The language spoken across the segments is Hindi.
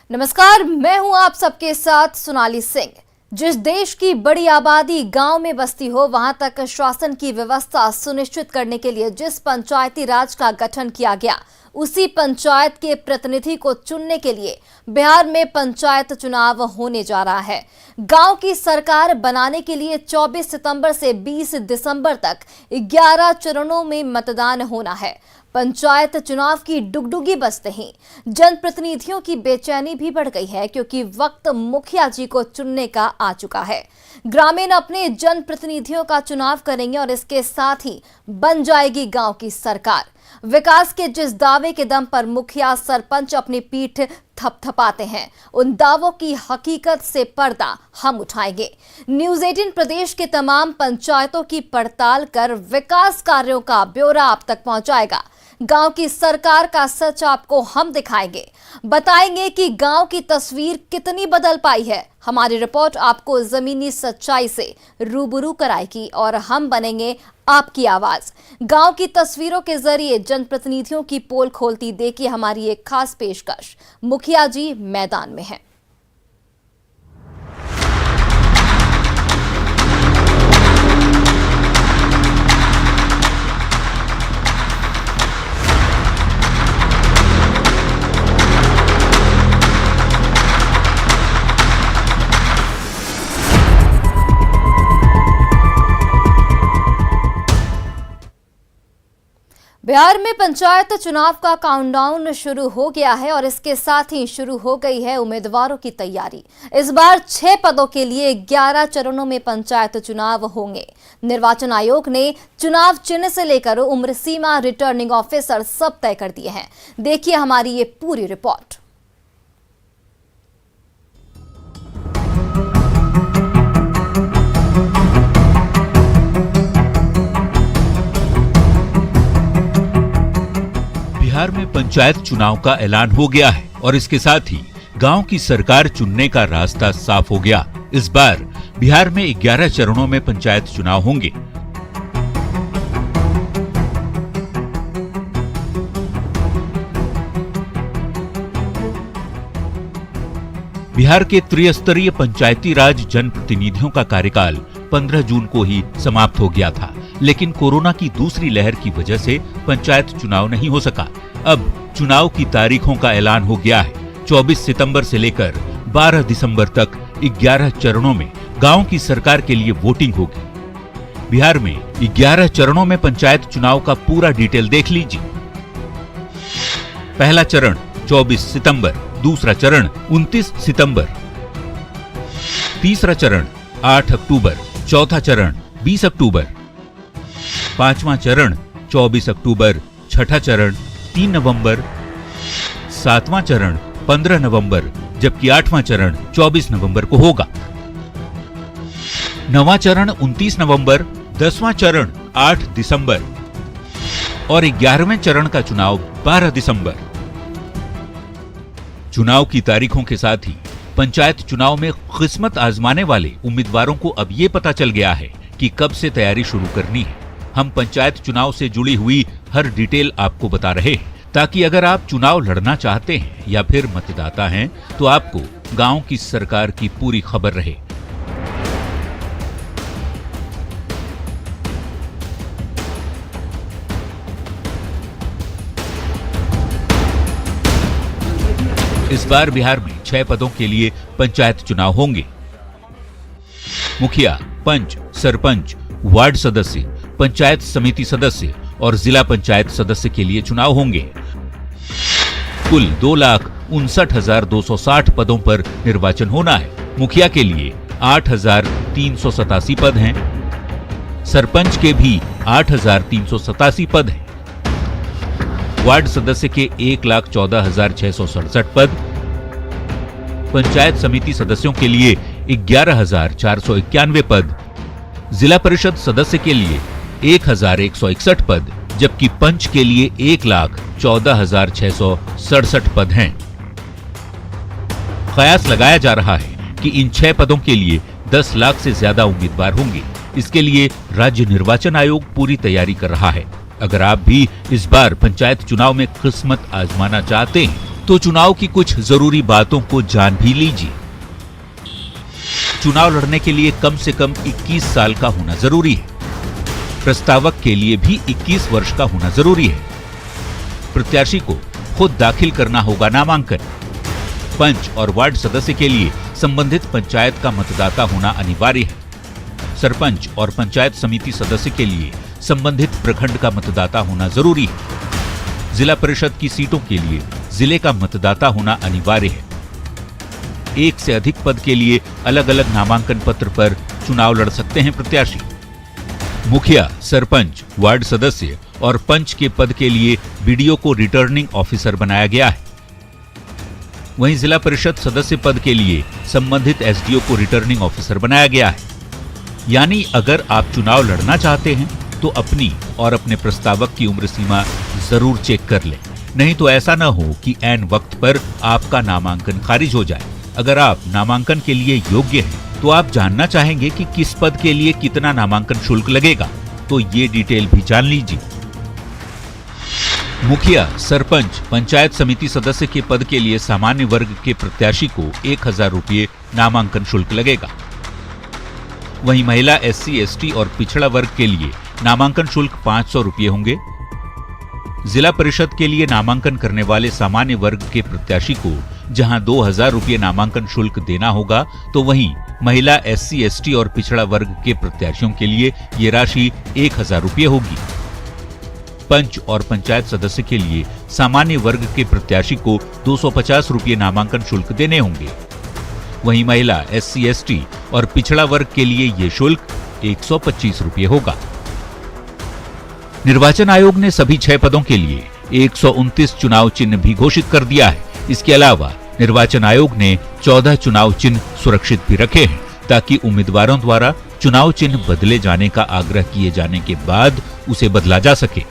नमस्कार, मैं हूं आप सबके साथ सोनाली सिंह। जिस देश की बड़ी आबादी गांव में बसती हो, वहां तक शासन की व्यवस्था सुनिश्चित करने के लिए जिस पंचायती राज का गठन किया गया, उसी पंचायत के प्रतिनिधि को चुनने के लिए बिहार में पंचायत चुनाव होने जा रहा है। गांव की सरकार बनाने के लिए 24 सितंबर से 20 दिसंबर तक 11 चरणों में मतदान होना है। पंचायत चुनाव की डुगडुगी बजते ही जनप्रतिनिधियों की बेचैनी भी बढ़ गई है, क्योंकि वक्त मुखिया जी को चुनने का आ चुका है। ग्रामीण अपने जनप्रतिनिधियों का चुनाव करेंगे और इसके साथ ही बन जाएगी गांव की सरकार। विकास के जिस दावे के दम पर मुखिया सरपंच अपनी पीठ थपथपाते हैं, उन दावों की हकीकत से पर्दा हम उठाएंगे। न्यूज़ 18 प्रदेश के तमाम पंचायतों की पड़ताल कर विकास कार्यों का ब्यौरा आप तक पहुंचाएगा। गांव की सरकार का सच आपको हम दिखाएंगे, बताएंगे कि गांव की तस्वीर कितनी बदल पाई है। हमारी रिपोर्ट आपको जमीनी सच्चाई से रूबरू कराएगी और हम बनेंगे आपकी आवाज। गांव की तस्वीरों के जरिए जनप्रतिनिधियों की पोल खोलती देखिए हमारी एक खास पेशकश। मुखिया जी मैदान में हैं। बिहार में पंचायत चुनाव का काउंटडाउन शुरू हो गया है और इसके साथ ही शुरू हो गई है उम्मीदवारों की तैयारी। इस बार 6 पदों के लिए 11 चरणों में पंचायत चुनाव होंगे। निर्वाचन आयोग ने चुनाव चिन्ह से लेकर उम्र सीमा, रिटर्निंग ऑफिसर सब तय कर दिए हैं। देखिए हमारी ये पूरी रिपोर्ट। बिहार में पंचायत चुनाव का ऐलान हो गया है और इसके साथ ही गांव की सरकार चुनने का रास्ता साफ हो गया। इस बार बिहार में 11 चरणों में पंचायत चुनाव होंगे। बिहार के त्रिस्तरीय पंचायती राज जनप्रतिनिधियों का कार्यकाल 15 जून को ही समाप्त हो गया था, लेकिन कोरोना की दूसरी लहर की वजह से पंचायत चुनाव नहीं हो सका। अब चुनाव की तारीखों का ऐलान हो गया है। 24 सितंबर से लेकर 12 दिसंबर तक 11 चरणों में गांव की सरकार के लिए वोटिंग होगी। बिहार में 11 चरणों में पंचायत चुनाव का पूरा डिटेल देख लीजिए। पहला चरण 24 सितंबर, दूसरा चरण 29 सितंबर, तीसरा चरण 8 अक्टूबर, चौथा चरण 20 अक्टूबर, पांचवा चरण 24 अक्टूबर, छठा चरण 3 नवंबर, सातवां चरण 15 नवंबर, जबकि 8वां चरण 24 नवंबर को होगा। 9वां चरण 29 नवंबर, 10वां चरण 8 दिसंबर और 11वें चरण का चुनाव 12 दिसंबर। चुनाव की तारीखों के साथ ही पंचायत चुनाव में किस्मत आजमाने वाले उम्मीदवारों को अब ये पता चल गया है कि कब से तैयारी शुरू करनी है। हम पंचायत चुनाव से जुड़ी हुई हर डिटेल आपको बता रहे हैं, ताकि अगर आप चुनाव लड़ना चाहते हैं या फिर मतदाता हैं तो आपको गांव की सरकार की पूरी खबर रहे। इस बार बिहार में 6 पदों के लिए पंचायत चुनाव होंगे। मुखिया, पंच, सरपंच, वार्ड सदस्य, पंचायत समिति सदस्य और जिला पंचायत सदस्य के लिए चुनाव होंगे। कुल 2,59,260 पदों पर निर्वाचन होना है। मुखिया के लिए 8,387 पद हैं। सरपंच के भी 8,387 पद हैं। वार्ड सदस्य के 1,14,667 पद। पंचायत समिति सदस्यों के लिए 11,491 पद। जिला परिषद सदस्य के लिए 1,161 पद, जबकि पंच के लिए 1,14,667 पद हैं। कयास लगाया जा रहा है कि इन 6 पदों के लिए 10 लाख से ज्यादा उम्मीदवार होंगे। इसके लिए राज्य निर्वाचन आयोग पूरी तैयारी कर रहा है। अगर आप भी इस बार पंचायत चुनाव में किस्मत आजमाना चाहते हैं तो चुनाव की कुछ जरूरी बातों को जान भी लीजिए। चुनाव लड़ने के लिए कम से कम 21 साल का होना जरूरी है। प्रस्तावक के लिए भी 21 वर्ष का होना जरूरी है। प्रत्याशी को खुद दाखिल करना होगा नामांकन। पंच और वार्ड सदस्य के लिए संबंधित पंचायत का मतदाता होना अनिवार्य है। सरपंच और पंचायत समिति सदस्य के लिए संबंधित प्रखंड का मतदाता होना जरूरी है। जिला परिषद की सीटों के लिए जिले का मतदाता होना अनिवार्य है। एक से अधिक पद के लिए अलग अलग नामांकन पत्र पर चुनाव लड़ सकते हैं प्रत्याशी। मुखिया, सरपंच, वार्ड सदस्य और पंच के पद के लिए बीडीओ को रिटर्निंग ऑफिसर बनाया गया है। वहीं जिला परिषद सदस्य पद के लिए संबंधित एसडीओ को रिटर्निंग ऑफिसर बनाया गया है। यानी अगर आप चुनाव लड़ना चाहते हैं तो अपनी और अपने प्रस्तावक की उम्र सीमा जरूर चेक कर लें, नहीं तो ऐसा न हो कि ऐन वक्त पर आपका नामांकन खारिज हो जाए। अगर आप नामांकन के लिए योग्य हैं तो आप जानना चाहेंगे कि किस पद के लिए कितना नामांकन शुल्क लगेगा, तो ये डिटेल भी जान लीजिए। मुखिया, सरपंच, पंचायत समिति सदस्य के पद के लिए सामान्य वर्ग के प्रत्याशी को 1000 रुपये नामांकन शुल्क लगेगा। वहीं महिला, एससी, एसटी और पिछड़ा वर्ग के लिए नामांकन शुल्क 500 रुपये होंगे। जिला परिषद के लिए नामांकन करने वाले सामान्य वर्ग के प्रत्याशी को जहां 2000 रुपये नामांकन शुल्क देना होगा, तो वहीं महिला, एससी, एसटी और पिछड़ा वर्ग के प्रत्याशियों के लिए ये राशि 1000 रुपये होगी। पंच और पंचायत सदस्य के लिए सामान्य वर्ग के प्रत्याशी को 250 रुपये नामांकन शुल्क देने होंगे। वहीं महिला, एससी, एसटी और पिछड़ा वर्ग के लिए ये शुल्क 125 रुपये होगा। निर्वाचन आयोग ने सभी 6 पदों के लिए 129 चुनाव चिन्ह भी घोषित कर दिया है। इसके अलावा निर्वाचन आयोग ने 14 चुनाव चिन्ह सुरक्षित भी रखे हैं, ताकि उम्मीदवारों द्वारा चुनाव चिन्ह बदले जाने का आग्रह किए जाने के बाद उसे बदला जा सके।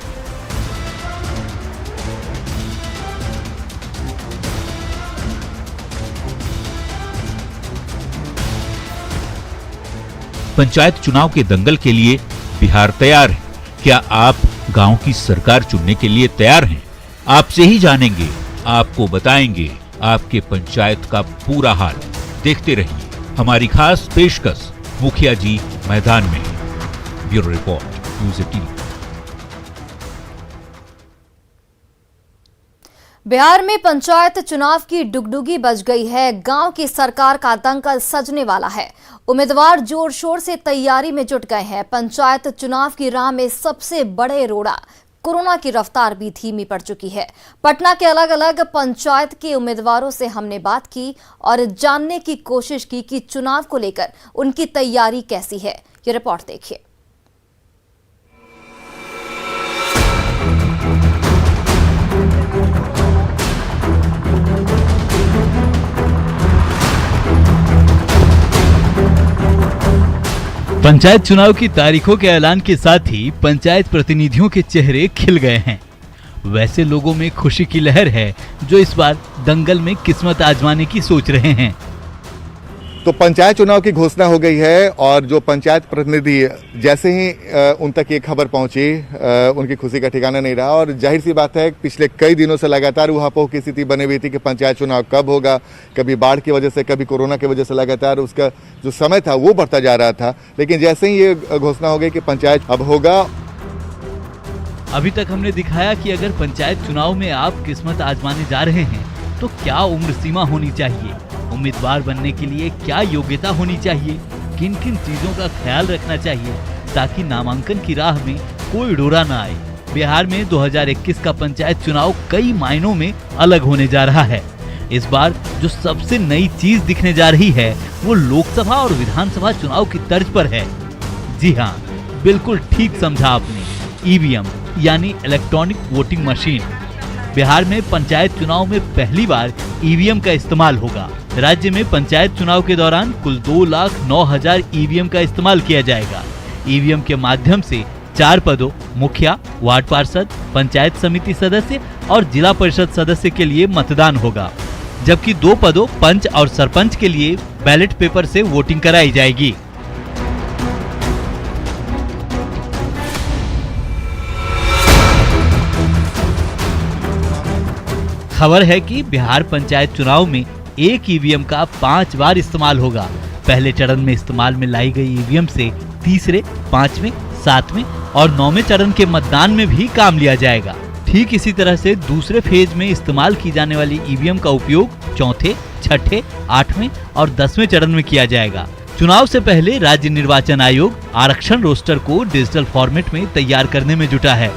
पंचायत चुनाव के दंगल के लिए बिहार तैयार है। क्या आप गांव की सरकार चुनने के लिए तैयार हैं? आपसे ही जानेंगे, आपको बताएंगे आपके पंचायत का पूरा हाल। देखते रहिए हमारी खास पेशकश, मुखिया जी मैदान में। Bureau report, news 18। बिहार में पंचायत चुनाव की डुगडुगी बज गई है। गांव की सरकार का दंगल सजने वाला है। उम्मीदवार जोर शोर से तैयारी में जुट गए हैं। पंचायत चुनाव की राह में सबसे बड़े रोड़ा कोरोना की रफ्तार भी धीमी पड़ चुकी है। पटना के अलग अलग पंचायत के उम्मीदवारों से हमने बात की और जानने की कोशिश की कि चुनाव को लेकर उनकी तैयारी कैसी है। ये रिपोर्ट देखिए। पंचायत चुनाव की तारीखों के ऐलान के साथ ही पंचायत प्रतिनिधियों के चेहरे खिल गए हैं। वैसे लोगों में खुशी की लहर है जो इस बार दंगल में किस्मत आजमाने की सोच रहे हैं। तो पंचायत चुनाव की घोषणा हो गई है और जो पंचायत प्रतिनिधि जैसे ही उन तक ये खबर पहुंची, उनकी खुशी का ठिकाना नहीं रहा। और जाहिर सी बात है, पिछले कई दिनों से लगातार ऊहापोह की स्थिति बनी हुई थी कि पंचायत चुनाव कब होगा। कभी बाढ़ की वजह से, कभी कोरोना की वजह से लगातार उसका जो समय था वो बढ़ता जा रहा था। लेकिन जैसे ही ये घोषणा हो गई कि पंचायत अब होगा। अभी तक हमने दिखाया कि अगर पंचायत चुनाव में आप किस्मत आजमाने जा रहे हैं तो क्या उम्र सीमा होनी चाहिए, उम्मीदवार बनने के लिए क्या योग्यता होनी चाहिए, किन किन चीजों का ख्याल रखना चाहिए ताकि नामांकन की राह में कोई डोरा न आए। बिहार में 2021 का पंचायत चुनाव कई मायनों में अलग होने जा रहा है। इस बार जो सबसे नई चीज दिखने जा रही है वो लोकसभा और विधानसभा चुनाव की तर्ज पर है। जी हाँ, बिल्कुल ठीक समझा आपने, ईवीएम यानी इलेक्ट्रॉनिक वोटिंग मशीन। बिहार में पंचायत चुनाव में पहली बार ईवीएम का इस्तेमाल होगा। राज्य में पंचायत चुनाव के दौरान कुल 2,09,000 ईवीएम का इस्तेमाल किया जाएगा। ईवीएम के माध्यम से 4 पदों मुखिया, वार्ड पार्षद, पंचायत समिति सदस्य और जिला परिषद सदस्य के लिए मतदान होगा, जबकि 2 पदों पंच और सरपंच के लिए बैलेट पेपर से वोटिंग कराई जाएगी। खबर है कि बिहार पंचायत चुनाव में एक ईवीएम का 5 बार इस्तेमाल होगा। पहले चरण में इस्तेमाल में लाई गई ईवीएम से तीसरे, 5वें, 7वें और 9वें चरण के मतदान में भी काम लिया जाएगा। ठीक इसी तरह से दूसरे फेज में इस्तेमाल की जाने वाली ईवीएम का उपयोग चौथे, छठे, 8वें और 10वें चरण में किया जाएगा। चुनाव से पहले राज्य निर्वाचन आयोग आरक्षण रोस्टर को डिजिटल फॉर्मेट में तैयार करने में जुटा है।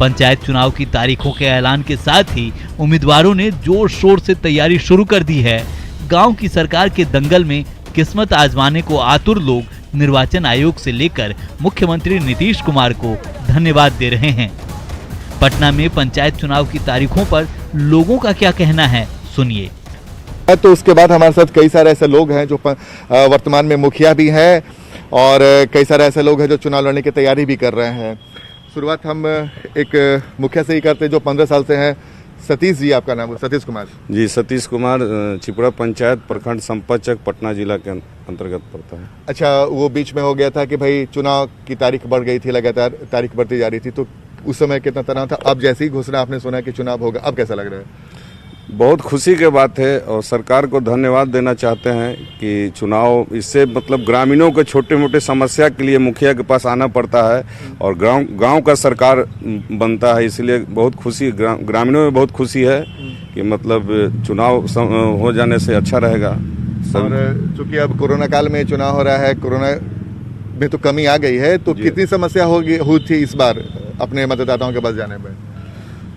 पंचायत चुनाव की तारीखों के ऐलान के साथ ही उम्मीदवारों ने जोर शोर से तैयारी शुरू कर दी है। गांव की सरकार के दंगल में किस्मत आजमाने को आतुर लोग निर्वाचन आयोग से लेकर मुख्यमंत्री नीतीश कुमार को धन्यवाद दे रहे हैं। पटना में पंचायत चुनाव की तारीखों पर लोगों का क्या कहना है, सुनिए। तो उसके बाद हमारे साथ कई सारे ऐसे लोग हैं जो वर्तमान में मुखिया भी हैं और कई सारे ऐसे लोग हैं जो चुनाव लड़ने की तैयारी भी कर रहे हैं। शुरुआत हम एक मुखिया से ही करते हैं जो 15 साल से हैं। सतीश जी, आपका नाम? सतीश कुमार जी, सतीश कुमार, चिपड़ा पंचायत प्रखंड संपादक पटना जिला के अंतर्गत पड़ता है। अच्छा, वो बीच में हो गया था कि भाई चुनाव की तारीख बढ़ गई थी, लगातार तारीख बढ़ती जा रही थी, तो उस समय कितना तनाव था? अब जैसे ही घोषणा आपने सुना कि चुनाव होगा, अब कैसा लग रहा है? बहुत खुशी की बात है और सरकार को धन्यवाद देना चाहते हैं कि चुनाव इससे मतलब ग्रामीणों के छोटे मोटे समस्या के लिए मुखिया के पास आना पड़ता है और गांव का सरकार बनता है, इसलिए बहुत खुशी, ग्रामीणों में बहुत खुशी है कि मतलब चुनाव हो जाने से अच्छा रहेगा। और चूंकि अब कोरोना काल में चुनाव हो रहा है, कोरोना में तो कमी आ गई है, तो कितनी समस्या हुई थी इस बार अपने मतदाताओं के पास जाने में?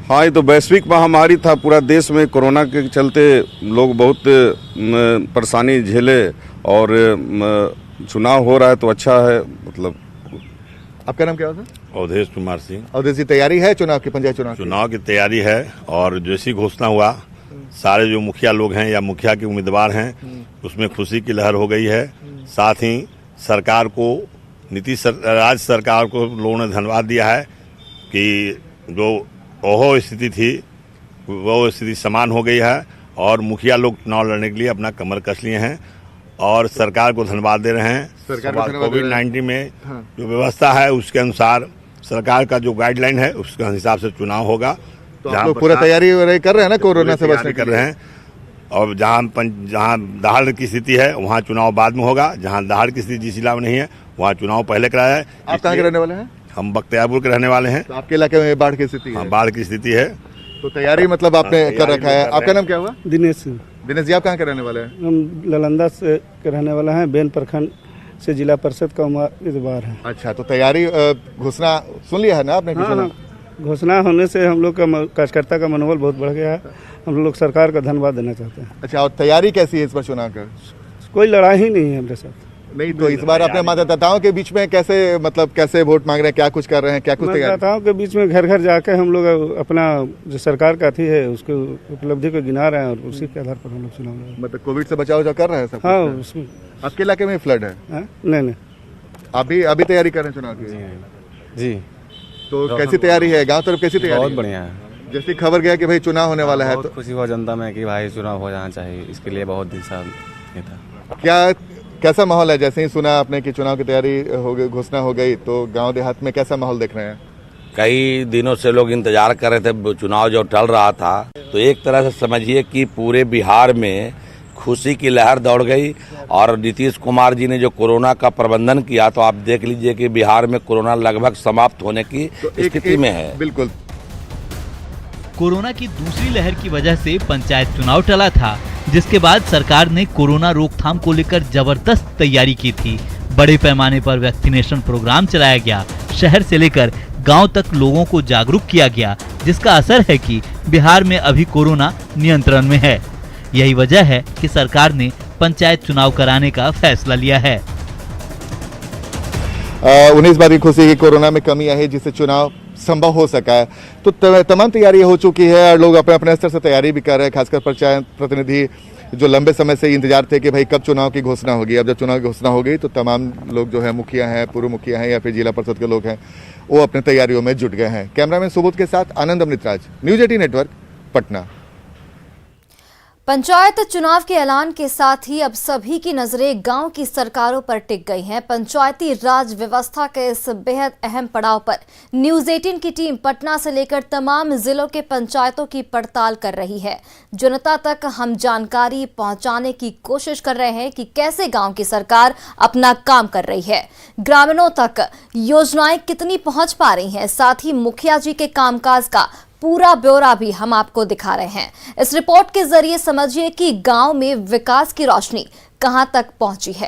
हाँ, ये तो वैश्विक महामारी था, पूरा देश में कोरोना के चलते लोग बहुत परेशानी झेले और चुनाव हो रहा है तो अच्छा है। मतलब आपका नाम क्या होता है? अवधेश कुमार सिंह। अवधेश जी, तैयारी है चुनाव की, पंचायत चुनाव की तैयारी है और जैसी घोषणा हुआ सारे जो मुखिया लोग हैं या मुखिया के उम्मीदवार हैं उसमें खुशी की लहर हो गई है। साथ ही सरकार को, नीतीश राज्य सरकार को लोगों ने धन्यवाद दिया है कि जो ओहो स्थिति थी वो स्थिति समान हो गई है और मुखिया लोग चुनाव लड़ने के लिए अपना कमर कस लिए हैं और सरकार को धन्यवाद दे रहे हैं। कोविड-19 में जो व्यवस्था है उसके अनुसार सरकार का जो गाइडलाइन है उसके हिसाब से चुनाव होगा। तो आप लोग पूरा तैयारी कर रहे हैं ना कोरोना से बचने कर रहे हैं और जहाँ दहाड़ की स्थिति है वहाँ चुनाव बाद में होगा, जहाँ दहाड़ की स्थिति जिस जिला में नहीं है वहाँ चुनाव पहले कराया है। आप कहाँ के रहने वाले हैं? हम बख्तियारपुर के रहने वाले हैं। तो आपके इलाके में बाढ़ की स्थिति है? हाँ, बाढ़ की स्थिति है। तो तैयारी मतलब आपने कर रखा है। आपका नाम क्या हुआ? दिनेश सिंह। दिनेश जी, आप कहाँ के रहने वाले हैं? हम नालंदा से के रहने वाला हैं, बेन प्रखंड से जिला परिषद का उम्मीदवार है। अच्छा, तो तैयारी, घोषणा सुन लिया है ना आपने? हाँ, घोषणा होने से हम लोग का कार्यकर्ता का मनोबल बहुत बढ़ गया है। हम लोग सरकार का धन्यवाद देना चाहते हैं। अच्छा, और तैयारी कैसी है इस बार चुनाव का? कोई लड़ाई ही नहीं है हमारे साथ। नहीं, तो इस बार अपने मतदाताओं के बीच में कैसे वोट मांग रहे हैं, क्या कुछ कर रहे हैं, क्या कुछ तैयारी? मतदाताओं के बीच में घर घर जाकर हम लोग अपना जो सरकार का थी है उसको उपलब्धि को गिना रहे हैं और उसी के आधार पर हम लोग चुनाव लड़ रहे हैं। मतलब कोविड से बचाव कर रहे हैं सब? हाँ, उसमें। आपके इलाके में फ्लड है? नहीं, अभी तैयारी कर रहे हैं चुनाव की? जी। तो कैसी तैयारी है गाँव तरफ, कैसी तैयारी? बहुत बढ़िया है। जैसी खबर गया कि भाई चुनाव होने वाला है, बहुत खुशी हुआ जनता में कि भाई चुनाव हो जाना चाहिए, इसके लिए बहुत दिन साल ये था। कैसा माहौल है? जैसे ही सुना आपने कि चुनाव की तैयारी हो गई, घोषणा हो गई, तो गांव देहात में कैसा माहौल देख रहे हैं? कई दिनों से लोग इंतजार कर रहे थे, चुनाव जो टल रहा था, तो एक तरह से समझिए कि पूरे बिहार में खुशी की लहर दौड़ गई। और नीतीश कुमार जी ने जो कोरोना का प्रबंधन किया, तो आप देख लीजिए कि बिहार में कोरोना लगभग समाप्त होने की स्थिति में है। बिल्कुल। कोरोना की दूसरी लहर की वजह से पंचायत चुनाव टला था, जिसके बाद सरकार ने कोरोना रोकथाम को लेकर जबरदस्त तैयारी की थी। बड़े पैमाने पर वैक्सीनेशन प्रोग्राम चलाया गया, शहर से लेकर गांव तक लोगों को जागरूक किया गया, जिसका असर है कि बिहार में अभी कोरोना नियंत्रण में है। यही वजह है कि सरकार ने पंचायत चुनाव कराने का फैसला लिया है। 19 बार की खुशी की कोरोना में कमी आई है जिससे चुनाव संभव हो सका है। तो तमाम तैयारी हो चुकी है और लोग अपने अपने स्तर से तैयारी भी कर रहे हैं। खासकर पंचायत प्रतिनिधि जो लंबे समय से इंतजार थे कि भाई कब चुनाव की घोषणा होगी। अब जब चुनाव की घोषणा हो गई तो तमाम लोग जो है, मुखिया हैं, पूर्व मुखिया हैं या फिर जिला परिषद के लोग हैं, वो अपने तैयारियों में जुट गए हैं। कैमरामैन सुबोध के साथ आनंद अमृतराज, न्यूज़ 18 नेटवर्क, पटना। पंचायत चुनाव के ऐलान के साथ ही अब सभी की नजरें गांव की सरकारों पर टिक गई हैं। पंचायती राज व्यवस्था के इस बेहद अहम पड़ाव पर न्यूज़ 18 की टीम पटना से लेकर तमाम जिलों के पंचायतों की पड़ताल कर रही है। जनता तक हम जानकारी पहुंचाने की कोशिश कर रहे हैं कि कैसे गांव की सरकार अपना काम कर रही है, ग्रामीणों तक योजनाएं कितनी पहुंच पा रही हैं, साथ ही मुखिया जी के कामकाज का पूरा ब्यौरा भी हम आपको दिखा रहे हैं। इस रिपोर्ट के जरिए समझिए कि गांव में विकास की रोशनी कहां तक पहुंची है।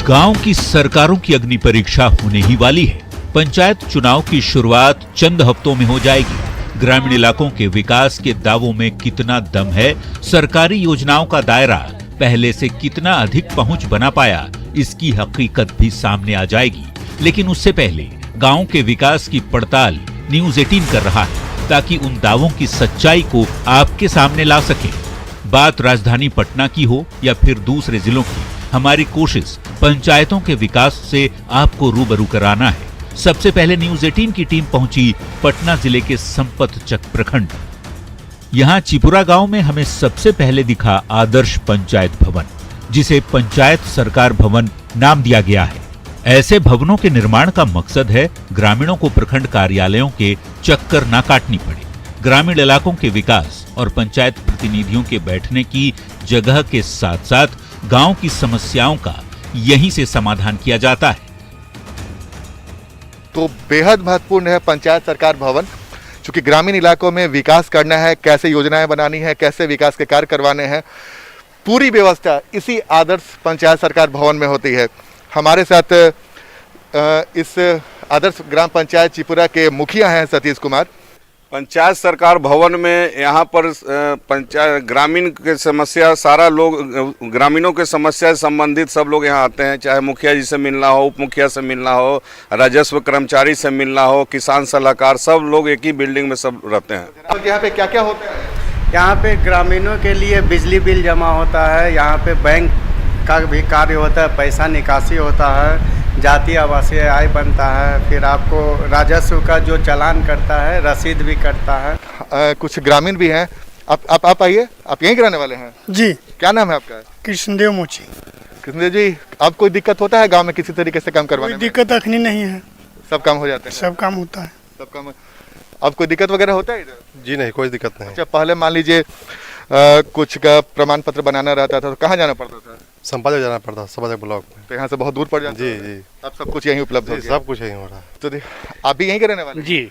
गांव की सरकारों की अग्नि परीक्षा होने ही वाली है। पंचायत चुनाव की शुरुआत चंद हफ्तों में हो जाएगी। ग्रामीण इलाकों के विकास के दावों में कितना दम है, सरकारी योजनाओं का दायरा पहले से कितना अधिक पहुंच बना पाया, इसकी हकीकत भी सामने आ जाएगी। लेकिन उससे पहले गांव के विकास की पड़ताल न्यूज़ 18 कर रहा है, ताकि उन दावों की सच्चाई को आपके सामने ला सके। बात राजधानी पटना की हो या फिर दूसरे जिलों की, हमारी कोशिश पंचायतों के विकास से आपको रूबरू कराना है। सबसे पहले न्यूज़ 18 की टीम पहुंची पटना जिले के संपतचक प्रखंड। यहां चिपुरा गांव में हमें सबसे पहले दिखा आदर्श पंचायत भवन, जिसे पंचायत सरकार भवन नाम दिया गया है। ऐसे भवनों के निर्माण का मकसद है ग्रामीणों को प्रखंड कार्यालयों के चक्कर न काटनी पड़े। ग्रामीण इलाकों के विकास और पंचायत प्रतिनिधियों के बैठने की जगह के साथ साथ गांव की समस्याओं का यहीं से समाधान किया जाता है। तो बेहद महत्वपूर्ण है पंचायत सरकार भवन, क्योंकि ग्रामीण इलाकों में विकास करना है, कैसे योजनाएं बनानी है, कैसे विकास के कार्य करवाने हैं, पूरी व्यवस्था इसी आदर्श पंचायत सरकार भवन में होती है। हमारे साथ इस आदर्श ग्राम पंचायत चिपुरा के मुखिया हैं सतीश कुमार। पंचायत सरकार भवन में यहाँ पर पंचायत ग्रामीण के समस्या, सारा लोग ग्रामीणों के समस्या से संबंधित सब लोग यहाँ आते हैं, चाहे मुखिया जी से मिलना हो, उप मुखिया से मिलना हो, राजस्व कर्मचारी से मिलना हो, किसान सलाहकार, सब लोग एक ही बिल्डिंग में सब रहते हैं। यहाँ पे क्या क्या होता है? यहाँ पे ग्रामीणों के लिए बिजली बिल जमा होता है, यहाँ पे बैंक का भी कार्य होता है, पैसा निकासी होता है, जातीय आवासीय आय बनता है, फिर आपको राजस्व का जो चालान करता है रसीद भी करता है। कुछ ग्रामीण भी हैं। आप आइए, आप यहीं के रहने वाले हैं? जी। क्या नाम है आपका? कृष्णदेव मोची। कृष्णदेव जी, अब कोई दिक्कत होता है गांव में किसी तरीके से काम करवाने में? कोई दिक्कत अखनी नहीं है, सब काम हो जाता है? सब काम होता है। सब काम। अब कोई दिक्कत वगैरह होता है इधर? जी नहीं, कोई दिक्कत नहीं। अच्छा, पहले मान लीजिए कुछ का प्रमाण पत्र बनाना रहता था तो कहाँ जाना पड़ता था? संपादक जाना पड़ता, संपादक ब्लॉक में। तो यहाँ से बहुत दूर पड़ जाता है? जी जी। अब सब कुछ यहीं उपलब्ध हो गया? सब कुछ यहीं हो रहा है। तो आप भी यहीं के रहने वाले? जी।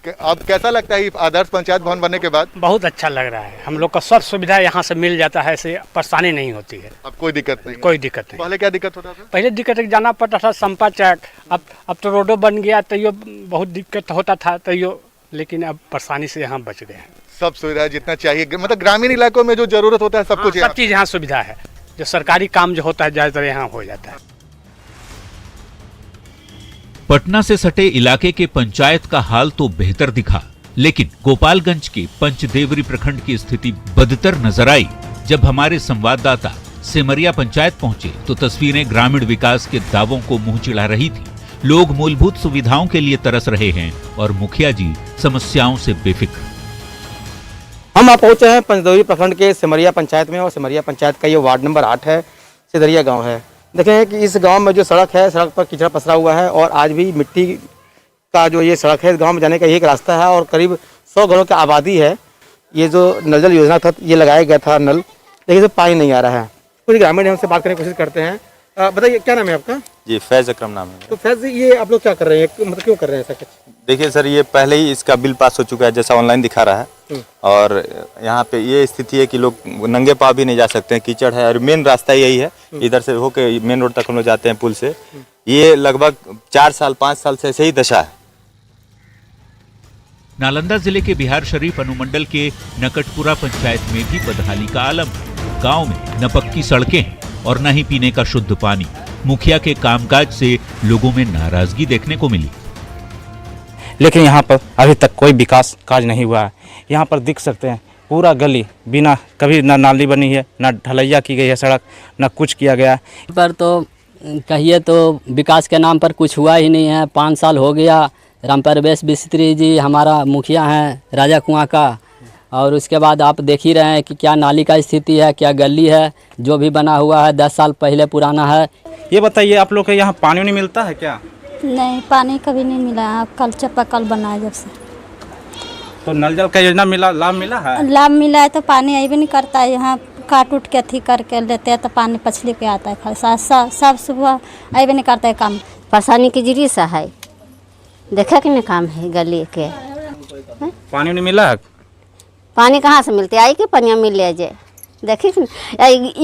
अब कैसा लगता है आदर्श पंचायत भवन बनने के बाद? बहुत अच्छा लग रहा है, हम लोग का सब सुविधा यहाँ से मिल जाता है, ऐसे परेशानी नहीं होती है। अब कोई दिक्कत नहीं? कोई दिक्कत नहीं। पहले क्या दिक्कत होता था? पहले दिक्कत जाना पड़ता था संपाचक, अब तो रोडो बन गया, तो बहुत दिक्कत होता था, तो लेकिन अब परेशानी से यहाँ बच गए हैं। सब सुविधा जितना चाहिए, मतलब ग्रामीण इलाकों में जो जरूरत होता है सब कुछ, सब चीज यहाँ सुविधा है। जो सरकारी काम जो होता है ज्यादातर यहाँ हो जाता है। पटना से सटे इलाके के पंचायत का हाल तो बेहतर दिखा, लेकिन गोपालगंज के पंचदेवरी प्रखंड की स्थिति बदतर नजर आई। जब हमारे संवाददाता सिमरिया पंचायत पहुंचे तो तस्वीरें ग्रामीण विकास के दावों को मुंह चिढ़ा रही थी। लोग मूलभूत सुविधाओं के लिए तरस रहे हैं और मुखिया जी समस्याओं से बेफिक्र। हम आप पहुंचे हैं पंचदेवरी प्रखंड के सिमरिया पंचायत में, और सिमरिया पंचायत का ये वार्ड नंबर 8 है, सिदरिया गांव है। देखें कि इस गांव में जो सड़क है, सड़क पर कीचड़ पसरा हुआ है, और आज भी मिट्टी का जो ये सड़क है, इस गांव में जाने का एक रास्ता है, और करीब 100 घरों की आबादी है। ये जो नल जल योजना था, ये लगाया गया था नल, लेकिन इसमें पानी नहीं आ रहा है। कुछ ग्रामीण हमसे बात करने की कोशिश करते हैं। बताइए, क्या नाम है आपका? जी, फैज अकरम नाम है। तो फैज, ये आप लोग क्या कर रहे हैं, मतलब क्यों कर रहे हैं ऐसा कुछ? देखिए सर, ये पहले ही इसका बिल पास हो चुका है, जैसा ऑनलाइन दिखा रहा है, और यहाँ पे ये स्थिति है कि लोग नंगे पाँव भी नहीं जा सकते हैं, कीचड़ है, और मेन रास्ता यही है, इधर से होके मेन रोड तक हम लोग जाते हैं पुल से। ये लगभग 4 साल 5 साल से ऐसे ही दशा है। नालंदा जिले के बिहार शरीफ अनुमंडल के नकटपुरा पंचायत में भी बदहाली का आलम है। गांव में न पक्की सड़कें हैं और न ही पीने का शुद्ध पानी। मुखिया के कामकाज से लोगों में नाराजगी देखने को मिली। लेकिन यहाँ पर अभी तक कोई विकास कार्य नहीं हुआ है। यहाँ पर देख सकते हैं पूरा गली बिना कभी ना नाली बनी है, ना ढलैया की गई है सड़क, ना कुछ किया गया। पर तो कहिए तो विकास के नाम पर कुछ हुआ ही नहीं है। 5 साल हो गया। राम प्रवेश मिस्त्री जी हमारा मुखिया हैं राजा कुआं का, और उसके बाद आप देख ही रहे हैं कि क्या नाली का स्थिति है, क्या गली है, जो भी बना हुआ है 10 साल पहले पुराना है। ये बताइए आप लोग के यहाँ पानी नहीं मिलता है क्या? नहीं, पानी कभी नहीं मिला। कल चापाकल बना है जब से। तो नल जल का योजना मिला, लाभ मिला है? लाभ मिला है तो पानी आई भी नहीं करता है। यहाँ काट उठ के अथी करके लेते हैं तो पानी पछली के आता है। सब सुबह आई भी नहीं करता है काम। परेशानी की जरिए से है, देखा कि नहीं काम है गली के। पानी नहीं मिला है? पानी कहाँ से मिलते आई के पनिया मिल ले जे देखी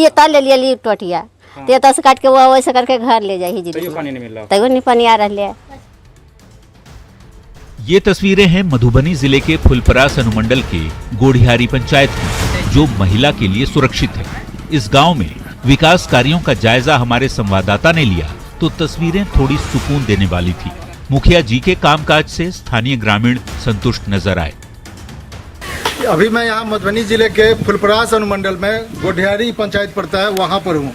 ये ताल ले लिया टोटिया तो तस काट के वो वैसे करके घर ले जाए पानी नहीं मिला, तैयो नहीं पानी आ रहा है। ये तस्वीरें हैं मधुबनी जिले के फुलपरास अनुमंडल के गोढ़ियारी पंचायत की, जो महिला के लिए सुरक्षित है। इस गांव में विकास कार्यों का जायजा हमारे संवाददाता ने लिया तो तस्वीरें थोड़ी सुकून देने वाली थी। मुखिया जी के कामकाज से स्थानीय ग्रामीण संतुष्ट नजर आए। अभी मैं यहाँ मधुबनी जिले के फुलपरास अनुमंडल में गोढ़ियारी पंचायत पड़ता है, वहाँ पर हूँ।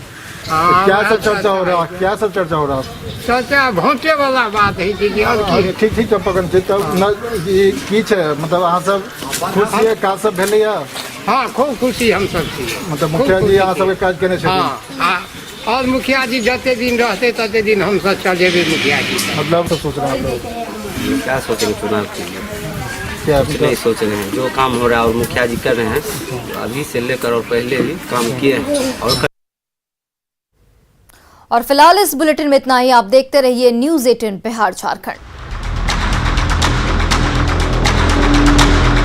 क्या सब चर्चा हो रहा है? क्या सब चर्चा हो रहा है? चर्चा भोटे वाला बात है दीदी। और ठीक ठीक चंपाकन ठीक की है, मतलब अहाँ सब खुश है? काज सब भेलै है? हाँ, खूब खुशी हम सब छी। मतलब मुखिया जी अहाँ सब काज केने छथिन? हाँ, और मुखिया जी जते दिन रहते तते दिन हम सब चलेबे मुखिया जी। मतलब तो सोच रहे हैं क्या सोचेंगे चुनाव के लिए? कुछ नहीं सोच रहे हैं, जो काम हो रहा है और मुखिया जी कर रहे हैं अभी से लेकर और पहले भी काम किए हैं। और फिलहाल इस बुलेटिन में इतना ही। आप देखते रहिए न्यूज़ 18 बिहार झारखंड।